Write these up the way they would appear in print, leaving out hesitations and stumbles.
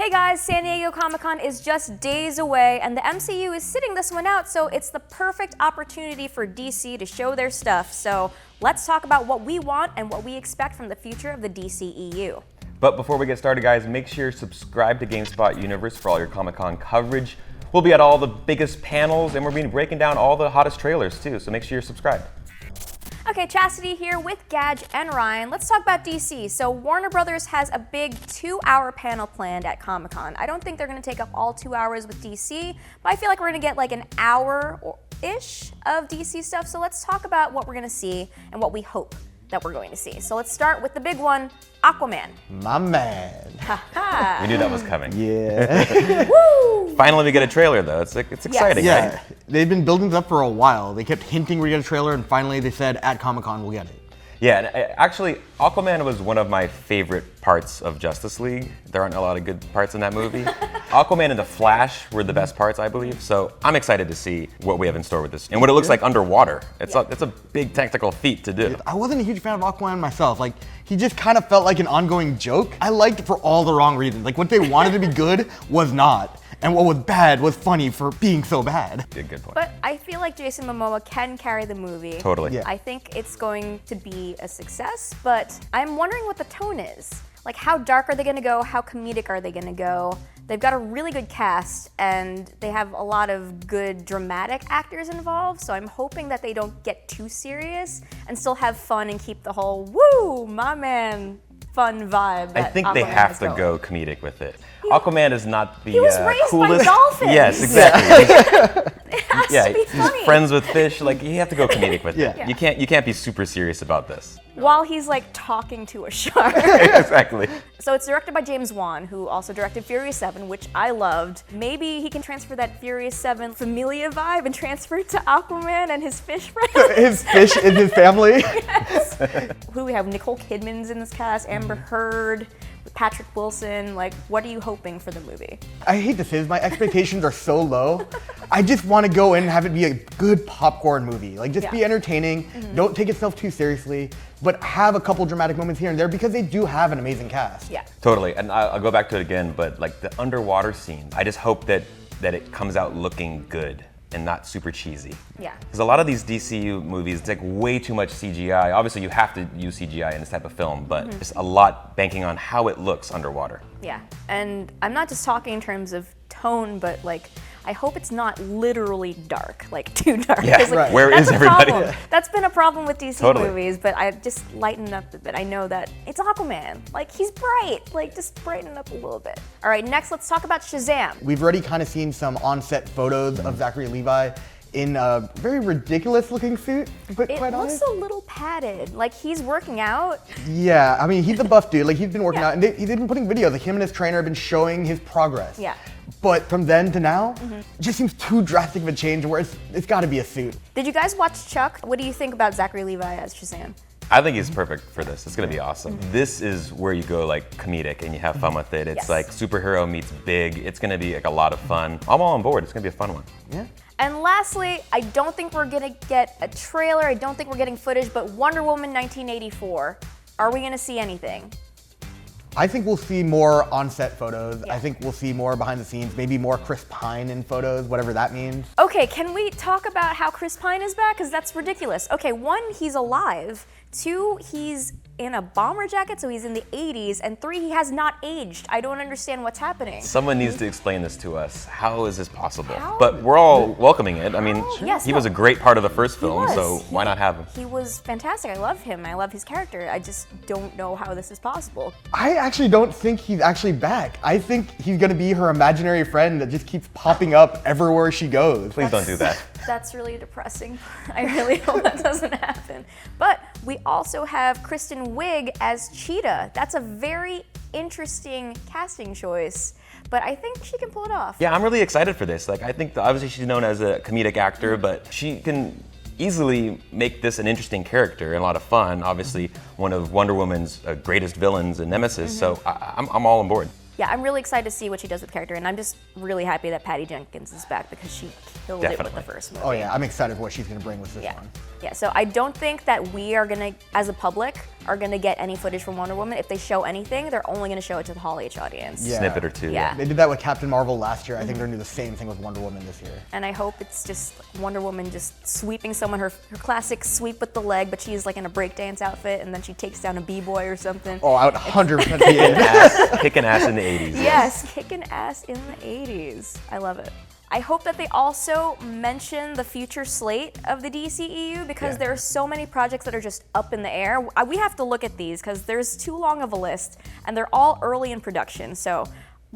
Hey guys, San Diego Comic-Con is just days away and the MCU is sitting this one out, so it's the perfect opportunity for DC to show their stuff. So let's talk about what we want and what we expect from the future of the DCEU. But before we get started, guys, make sure you subscribe to GameSpot Universe for all your Comic-Con coverage. We'll be at all the biggest panels and we're going to be breaking down all the hottest trailers too, so make sure you're subscribed. Okay, Chastity here with Gaj and Ryan. Let's talk about DC. So Warner Brothers has a big 2-hour panel planned at Comic-Con. I don't think they're gonna take up all 2 hours with DC, but I feel like we're gonna get like an hour-ish of DC stuff. So let's talk about what we're gonna see and what we hope that we're going to see. So let's start with the big one, Aquaman. My man. We knew that was coming. Yeah. Woo! Finally we get a trailer though, it's exciting, Yeah, right? they've been building this up for a while. They kept hinting we're gonna get a trailer, and finally they said at Comic-Con we'll get it. Yeah, and actually, Aquaman was one of my favorite parts of Justice League. There aren't a lot of good parts in that movie. Aquaman and the Flash were the best parts, I believe. So I'm excited to see what we have in store with this and what it looks like underwater. It's a big technical feat to do. I wasn't a huge fan of Aquaman myself. Like, he just kind of felt like an ongoing joke. I liked it for all the wrong reasons. Like, what they wanted to be good was not. And what was bad was funny for being so bad. Good point. But I feel like Jason Momoa can carry the movie. Totally. Yeah. I think it's going to be a success, but I'm wondering what the tone is. Like, how dark are they gonna go? How comedic are they gonna go? They've got a really good cast, and they have a lot of good dramatic actors involved, so I'm hoping that they don't get too serious and still have fun and keep the whole, woo, my man, fun vibe. I think they Aquaman have is to going. go comedic with it. Aquaman is not the He was raised coolest. by dolphins. Yes, exactly. It has to be He's funny. friends with fish. Like, you have to go comedic with it. Yeah. You can't be super serious about this. While he's like talking to a shark. Exactly. So it's directed by James Wan, who also directed Furious 7, which I loved. Maybe he can transfer that Furious 7 familia vibe and transfer it to Aquaman and his fish friends. His fish is his family. Who do we have? Nicole Kidman's in this cast, Amber Heard, Patrick Wilson. Like, what are you hoping for the movie? I hate to say this, my expectations are so low. I just want to go in and have it be a good popcorn movie. Like, just be entertaining, don't take itself too seriously, but have a couple dramatic moments here and there because they do have an amazing cast. Yeah. Totally, and I'll go back to it again, but like the underwater scene, I just hope that it comes out looking good and not super cheesy. Yeah. Because a lot of these DCU movies, it's like way too much CGI. Obviously you have to use CGI in this type of film, but just a lot banking on how it looks underwater. Yeah, and I'm not just talking in terms of tone, but like, I hope it's not literally dark, like too dark. Yeah, 'Cause, like, right. Where that's is a everybody? problem. That's been a problem with DC Totally. movies, but I just lighten up a bit. I know that it's Aquaman. Like, he's bright. Like, just brighten up a little bit. All right, next let's talk about Shazam. We've already kind of seen some on-set photos of Zachary Levi in a very ridiculous looking suit, to put It quite looks honest. a little padded. Like, he's working out. Yeah, I mean, he's a buff dude. Like, he's been working Yeah. out, and he's been putting videos. Like, him and his trainer have been showing his progress. Yeah. But from then to now, it just seems too drastic of a change where it's got to be a suit. Did you guys watch Chuck? What do you think about Zachary Levi as Shazam? I think he's perfect for this. It's gonna be awesome. This is where you go like comedic and you have fun with it. It's Yes. like superhero meets big. It's gonna be like a lot of fun. I'm all on board. It's gonna be a fun one. Yeah. And lastly, I don't think we're gonna get a trailer. I don't think we're getting footage, but Wonder Woman 1984. Are we gonna see anything? I think we'll see more on-set photos. Yeah. I think we'll see more behind the scenes, maybe more Chris Pine in photos, whatever that means. Okay, can we talk about how Chris Pine is back? Because that's ridiculous. Okay, 1, he's alive. 2, he's in a bomber jacket, so he's in the 80s. And 3, he has not aged. I don't understand what's happening. Someone needs to explain this to us. How is this possible? How? But we're all welcoming it. I mean, How? Yes, he was a great part of the first film, was. so why not have him? He was fantastic. I love him. I love his character. I just don't know how this is possible. I actually don't think he's actually back. I think he's gonna be her imaginary friend that just keeps popping up everywhere she goes. Please don't do that. That's really depressing. I really hope that doesn't happen. But we also have Kristen Wiig as Cheetah. That's a very interesting casting choice, but I think she can pull it off. Yeah, I'm really excited for this. Like, I think obviously she's known as a comedic actor, but she can easily make this an interesting character and a lot of fun. Obviously, one of Wonder Woman's greatest villains and nemesis. So I'm all on board. Yeah, I'm really excited to see what she does with the character, and I'm just really happy that Patty Jenkins is back because she killed it with Definitely. the first movie. Oh yeah, I'm excited for what she's gonna bring with this Yeah. one. Yeah, so I don't think that we are gonna, as a public, are gonna get any footage from Wonder Woman. If they show anything, they're only gonna show it to the Hall H audience. Yeah. Snippet or two. Yeah. They did that with Captain Marvel last year. I think they're gonna do the same thing with Wonder Woman this year. And I hope it's just Wonder Woman just sweeping someone, her classic sweep with the leg, but she's like in a breakdance outfit, and then she takes down a b-boy or something. Oh, I would 100% see it. Kicking ass in the 80s. Yes, kicking ass in the 80s. I love it. I hope that they also mention the future slate of the DCEU because there are so many projects that are just up in the air. We have to look at these because there's too long of a list and they're all early in production. So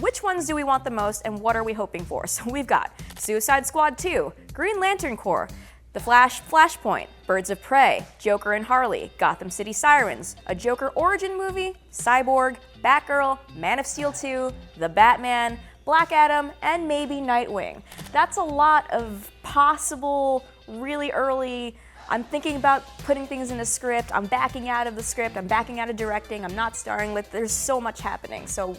which ones do we want the most and what are we hoping for? So we've got Suicide Squad 2, Green Lantern Corps, The Flash, Flashpoint, Birds of Prey, Joker and Harley, Gotham City Sirens, a Joker origin movie, Cyborg, Batgirl, Man of Steel 2, The Batman, Black Adam, and maybe Nightwing. That's a lot of possible, really early, I'm thinking about putting things in a script, I'm backing out of the script, I'm backing out of directing, I'm not starring with, there's so much happening. So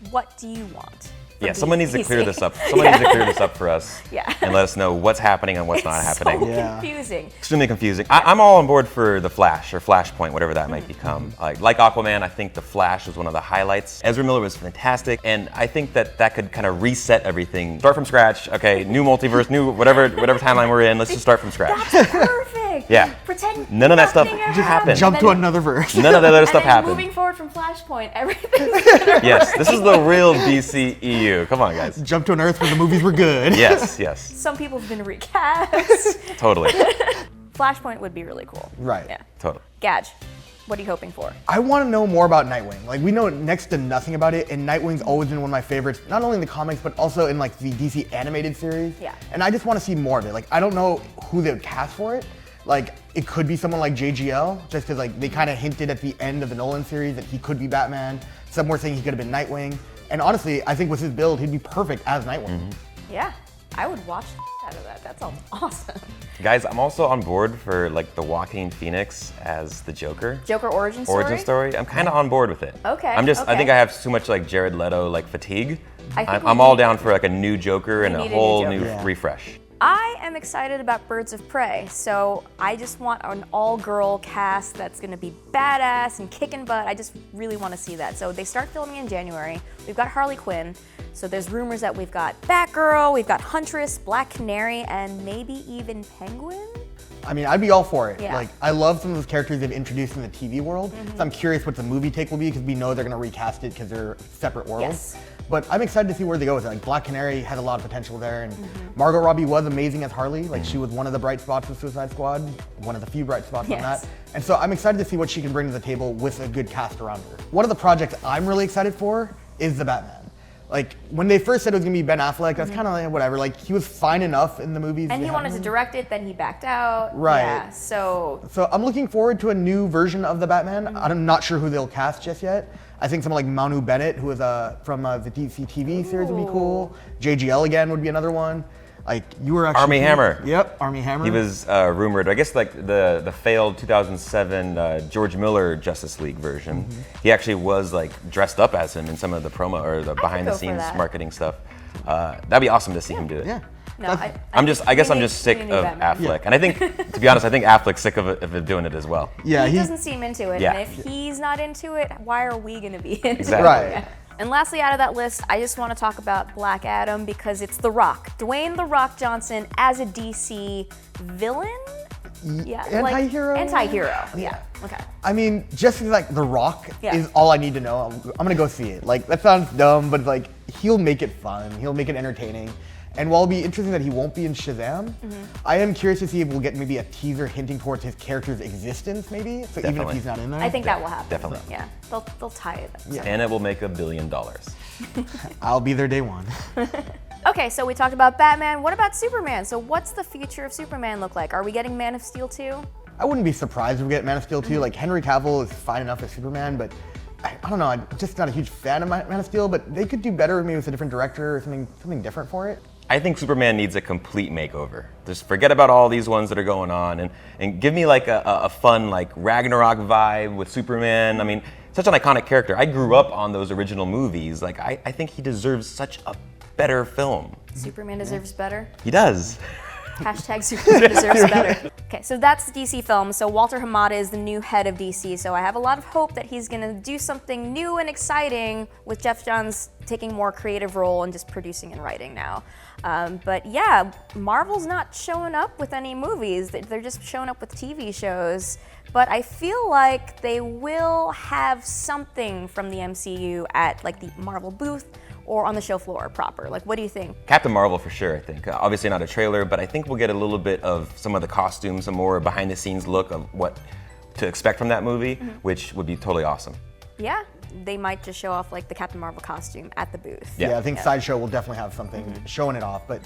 what do you want? Yeah, someone needs to DC? clear this up. Someone needs to clear this up for us Yeah. and let us know what's happening and what's not happening. So Yeah. confusing. Extremely confusing. I'm all on board for The Flash or Flashpoint, whatever that might become. Like Aquaman, I think The Flash was one of the highlights. Ezra Miller was fantastic, and I think that could kind of reset everything. Start from scratch. Okay, new multiverse, new whatever timeline we're in. Let's just start from scratch. That's perfect. Yeah. Pretend None of that stuff nothing ever just happened. Jump And to then- another verse. None of that other stuff and then happened. moving forward from Flashpoint, everything's gonna Yes, this is the real DCEU. Come on, guys. Jump to an Earth where the movies were good. Yes, yes, Some people have been recast. totally, Flashpoint would be really cool. Right. Yeah. totally. Gaj, what are you hoping for? I want to know more about Nightwing. Like, we know next to nothing about it, and Nightwing's always been one of my favorites, not only in the comics, but also in like the DC animated series. Yeah. And I just want to see more of it. Like, I don't know who they would cast for it. Like, it could be someone like JGL, just because like they kind of hinted at the end of the Nolan series that he could be Batman. Some were saying he could have been Nightwing. And honestly, I think with his build, he'd be perfect as Nightwing. Yeah, I would watch the out of that. That sounds awesome. Guys, I'm also on board for like the Joaquin Phoenix as the Joker. Joker origin story? Origin story. I'm kind of on board with it. Okay, I okay. think I have too much like Jared Leto like fatigue. I think we I'm all need- down for like a new Joker and a need a new whole Joker. new Yeah. refresh. I am excited about Birds of Prey, so I just want an all-girl cast that's gonna be badass and kicking butt. I just really want to see that. So they start filming in January. We've got Harley Quinn, so there's rumors that we've got Batgirl, we've got Huntress, Black Canary, and maybe even Penguin? I mean, I'd be all for it. Yeah. Like, I love some of those characters they've introduced in the TV world. So I'm curious what the movie take will be because we know they're going to recast it because they're separate worlds. Yes. But I'm excited to see where they go with it. Like, Black Canary has a lot of potential there, and Margot Robbie was amazing as Harley. Like, she was one of the bright spots of Suicide Squad, one of the few bright spots on Yes. that. And so I'm excited to see what she can bring to the table with a good cast around her. One of the projects I'm really excited for is the Batman. Like, when they first said it was gonna be Ben Affleck, that's kind of like whatever. Like, he was fine enough in the movies. And they he had wanted to him. direct it, then he backed out. Right. Yeah, so So I'm looking forward to a new version of the Batman. I'm not sure who they'll cast just yet. I think someone like Manu Bennett, who is from the DC TV series, would be cool. JGL again would be another one. Like, you were actually Armie Hammer. Yep, Armie Hammer. He was rumored, I guess, like the failed 2007 George Miller Justice League version. He actually was like dressed up as him in some of the promo or the behind the go for scenes that. marketing stuff. That'd be awesome to see him do it. Yeah. no, That's- I guess I'm we just sick need of Batman. Affleck, and I think, to be honest, I think Affleck's sick of it doing it as well. Yeah, he he doesn't seem into it, Yeah. and if he's not into it, why are we gonna be into Exactly. it? Right. And lastly, out of that list, I just want to talk about Black Adam because it's The Rock, Dwayne "The Rock" Johnson as a DC villain. Yeah, anti-hero? Anti-hero. Yeah. Okay. I mean, just like The Rock Yeah. is all I need to know. I'm gonna go see it. Like, that sounds dumb, but like, he'll make it fun. He'll make it entertaining. And while it'll be interesting that he won't be in Shazam, I am curious to see if we'll get maybe a teaser hinting towards his character's existence, maybe. So even if Definitely. he's not in there, I think that will happen. Definitely. Yeah. They'll tie it up. Yeah. And it will make $1 billion. I'll be there day one. Okay, so we talked about Batman. What about Superman? So what's the future of Superman look like? Are we getting Man of Steel 2? I wouldn't be surprised if we get Man of Steel 2. Like, Henry Cavill is fine enough as Superman, but I don't know. I'm just not a huge fan of Man of Steel, but they could do better maybe with a different director or something different for it. I think Superman needs a complete makeover. Just forget about all these ones that are going on and give me like a fun like Ragnarok vibe with Superman. I mean, such an iconic character. I grew up on those original movies. Like, I think he deserves such a better film. Superman deserves better. He does. Hashtag Superman deserves better. Okay, so that's DC Films. So Walter Hamada is the new head of DC. So I have a lot of hope that he's going to do something new and exciting with Jeff Johns taking more creative role and just producing and writing now. But yeah, Marvel's not showing up with any movies. They're just showing up with TV shows. But I feel like they will have something from the MCU at like the Marvel booth or on the show floor proper. Like, what do you think? Captain Marvel for sure, I think. Obviously not a trailer, but I think we'll get a little bit of some of the costumes, some more behind the scenes look of what to expect from that movie, which would be totally awesome. Yeah, they might just show off like the Captain Marvel costume at the booth. Yeah, I think Sideshow will definitely have something showing it off, but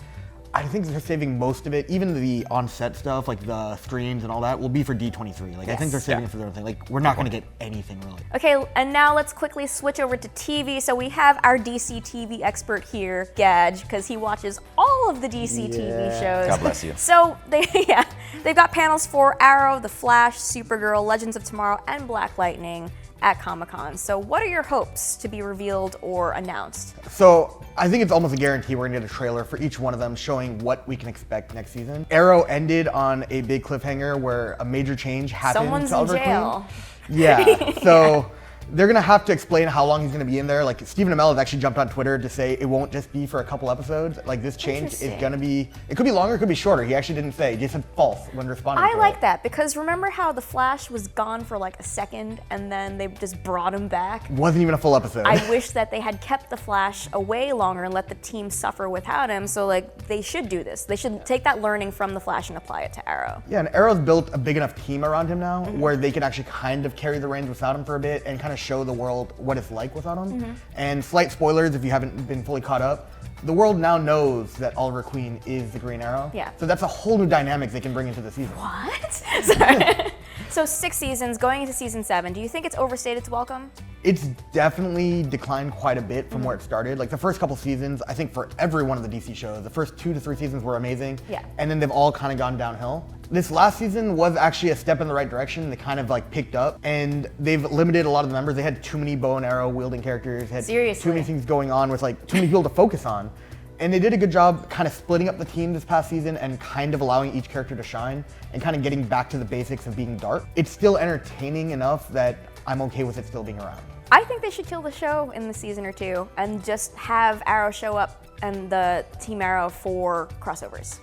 I think they're saving most of it. Even the on-set stuff, like the screens and all that, will be for D23. Like, I think they're saving it for their own thing. Like, we're not going to get anything really. Okay, and now let's quickly switch over to TV. So we have our DC TV expert here, Gaj, because he watches all of the DC TV shows. God bless you. So they've got panels for Arrow, The Flash, Supergirl, Legends of Tomorrow, and Black Lightning at Comic-Con. So what are your hopes to be revealed or announced? So I think it's almost a guarantee we're gonna get a trailer for each one of them showing what we can expect next season. Arrow ended on a big cliffhanger where a major change happened Someone's to in Oliver jail. Queen. Yeah, so they're gonna have to explain how long he's gonna be in there. Like, Stephen Amell has actually jumped on Twitter to say it won't just be for a couple episodes. Like, this change is gonna be, it could be longer, it could be shorter. He actually didn't say, he just said false when responding to I it. like that, because remember how The Flash was gone for like a second and then they just brought him back? Wasn't even a full episode. I wish that they had kept The Flash away longer and let the team suffer without him. So like, they should do this. They should take that learning from The Flash and apply it to Arrow. Yeah, and Arrow's built a big enough team around him now where they can actually kind of carry the reins without him for a bit and kind of show the world what it's like without him. And slight spoilers if you haven't been fully caught up, the world now knows that Oliver Queen is the Green Arrow. Yeah. So that's a whole new dynamic they can bring into the season. What? Sorry. So 6 seasons, going into season 7, do you think it's overstayed its welcome? It's definitely declined quite a bit from where it started. Like, the first couple seasons, I think for every one of the DC shows, the first 2 to 3 seasons were amazing. Yeah. And then they've all kind of gone downhill. This last season was actually a step in the right direction. They kind of like picked up, and they've limited a lot of the members. They had too many bow and arrow wielding characters, had Seriously? too many things going on with like too many people to focus on. And they did a good job kind of splitting up the team this past season and kind of allowing each character to shine and kind of getting back to the basics of being dark. It's still entertaining enough that I'm okay with it still being around. I think they should kill the show in the season or 2 and just have Arrow show up and the Team Arrow for crossovers.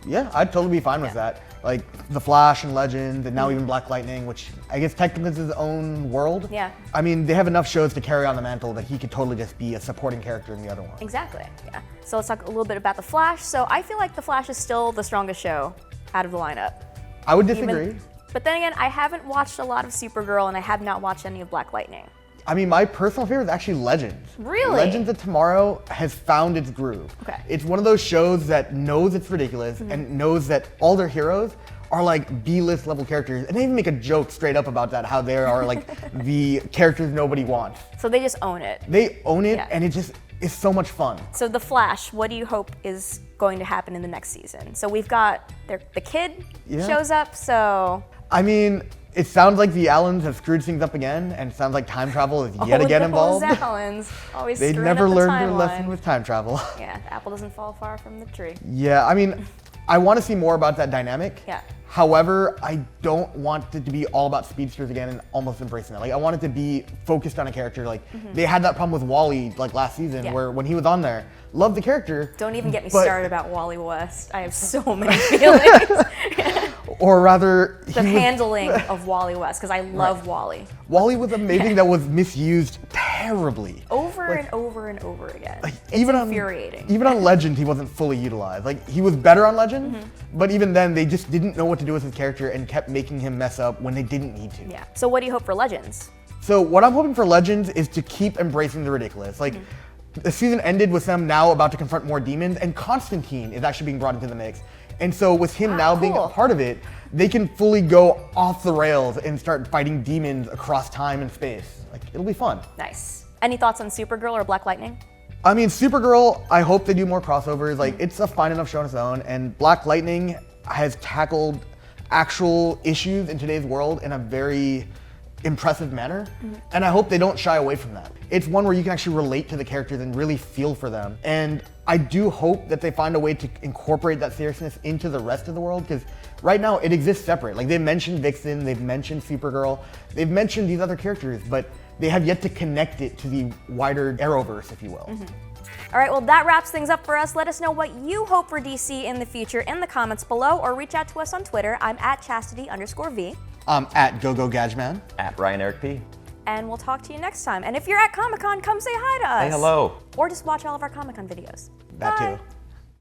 Yeah, I'd totally be fine with that. Like The Flash and Legends, and now even Black Lightning, which I guess technically is his own world. Yeah. I mean, they have enough shows to carry on the mantle that he could totally just be a supporting character in the other one. Exactly, yeah. So let's talk a little bit about The Flash. So I feel like The Flash is still the strongest show out of the lineup. I would disagree. But then again, I haven't watched a lot of Supergirl and I have not watched any of Black Lightning. I mean, my personal favorite is actually Legends. Really? Legends of Tomorrow has found its groove. Okay. It's one of those shows that knows it's ridiculous and knows that all their heroes are like B-list level characters. And they even make a joke straight up about that, how they are like the characters nobody wants. So they just own it. They own it, Yeah. and it just is so much fun. So The Flash, what do you hope is going to happen in the next season? So we've got the kid shows up, so... I mean, it sounds like the Allens have screwed things up again, and it sounds like time travel is yet again involved. Those Allens always They screwing never up the learned their timeline. lesson with time travel. Yeah, the apple doesn't fall far from the tree. Yeah, I mean, I want to see more about that dynamic. Yeah. However, I don't want it to be all about speedsters again and almost embracing that. Like, I want it to be focused on a character. Like, they had that problem with Wally, like, last season, where when he was on there, loved the character. Don't even get me but- started about Wally West. I have so many feelings. Or rather, The handling of Wally West, because I love Wally. Wally was amazing that was misused terribly. Over and over and over again. It's even infuriating. Even on Legend, he wasn't fully utilized. Like, he was better on Legend, but even then, they just didn't know what to do with his character and kept making him mess up when they didn't need to. Yeah. So what do you hope for Legends? So what I'm hoping for Legends is to keep embracing the ridiculous. Like, the season ended with them now about to confront more demons, and Constantine is actually being brought into the mix. And so with him now being a cool. part of it, they can fully go off the rails and start fighting demons across time and space. Like, it'll be fun. Nice. Any thoughts on Supergirl or Black Lightning? I mean, Supergirl, I hope they do more crossovers. Like, it's a fine enough show on its own, and Black Lightning has tackled actual issues in today's world in a very impressive manner. And I hope they don't shy away from that. It's one where you can actually relate to the characters and really feel for them. And I do hope that they find a way to incorporate that seriousness into the rest of the world, because right now it exists separate. Like, they mentioned Vixen, they've mentioned Supergirl, they've mentioned these other characters, but they have yet to connect it to the wider Arrowverse, if you will. All right, well, that wraps things up for us. Let us know what you hope for DC in the future in the comments below, or reach out to us on Twitter. I'm at Chastity_V. At GoGoGajman. At Ryan Eric P. And we'll talk to you next time. And if you're at Comic-Con, come say hi to us. Say hello. Or just watch all of our Comic-Con videos. That Bye. too.